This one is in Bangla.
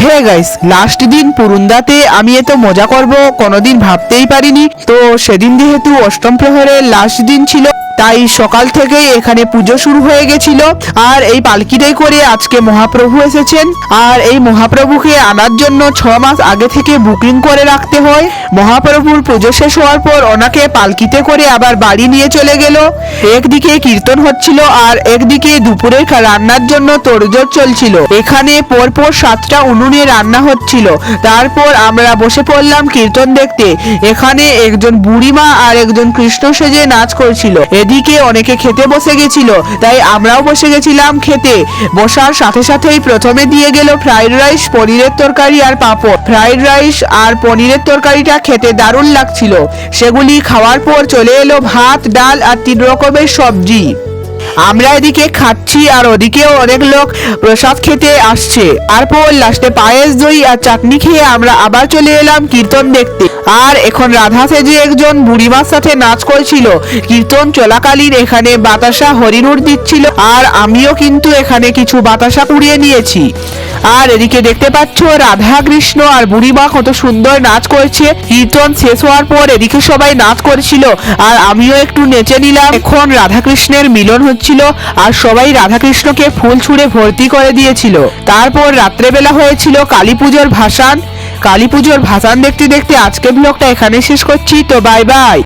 হে গাইস, লাস্ট দিন পুরুন্দাতে আমি এত মজা করব কোনোদিন ভাবতেই পারিনি। তো সেদিন যেহেতু অষ্টম প্রহরের লাস্ট দিন ছিল, তাই সকাল থেকেই এখানে পুজো শুরু হয়ে গেছিল। আর এই পালকিটাই করে আজকে মহাপ্রভু এসেছেন। আর এই মহাপ্রভুকে আনার জন্য 6 মাস আগে থেকে বুকিং করে রাখতে হয়। মহাপ্রভুর পুজো শেষ হওয়ার পর ওনাকে পালকিতে করে আবার বাড়ি নিয়ে চলে গেল। একদিকে কীর্তন হচ্ছিল আর একদিকে দুপুরের রান্নার জন্য তোড়জোড় চলছিল। এখানে পরপর 7টা উনুনে রান্না হচ্ছিল। তারপর আমরা বসে পড়লাম কীর্তন দেখতে। এখানে একজন বুড়িমা আর একজন কৃষ্ণ সেজে নাচ করছিল। এদিকে অনেকে খেতে বসে গেছিল, তাই আমরাও বসে গেছিলাম খেতে। বসার সাথে সাথেই প্রথমে দিয়ে গেল ফ্রাইড রাইস, পনিরের তরকারি আর পাঁপড়। ফ্রাইড রাইস আর পনিরের তরকারিটা খেতে দারুণ লাগছিল। সেগুলি খাওয়ার পর চলে এলো ভাত, ডাল আর 3 রকমের সবজি। আমরা এদিকে খাচ্ছি আর ওদিকেও অনেক লোক প্রসাদ খেতে আসছে। তারপর লাস্টে পায়েস, দই আর চাটনি খেয়ে আমরা আবার চলে এলাম কীর্তন দেখতে। আর এখন রাধা সেজে একজন বুড়িমার সাথে নাচ করছিল। কীর্তন চলাকালীন এখানে বাতাসা হরিণুর দিচ্ছিল, আর আমিও কিন্তু এখানে কিছু বাতাসা কুড়িয়ে নিয়েছি। আর এদিকে দেখতে পাচ্ছ রাধা কৃষ্ণ আর বুড়িমা কত সুন্দর নাচ করছে। কীর্তন শেষ হওয়ার পর এদিকে সবাই নাচ করছিল আর আমিও একটু নেচে নিলাম। এখন রাধা কৃষ্ণের মিলন হচ্ছিল আর সবাই রাধা কৃষ্ণকে ফুল ছুঁড়ে ভর্তি করে দিয়েছিল। তারপর রাত্রেবেলা হয়েছিল কালী পুজোর ভাসান। কালী পুজোর ভাসান দেখতে দেখতে আজকের ব্লগটা এখানে শেষ করছি। তো বাই বাই।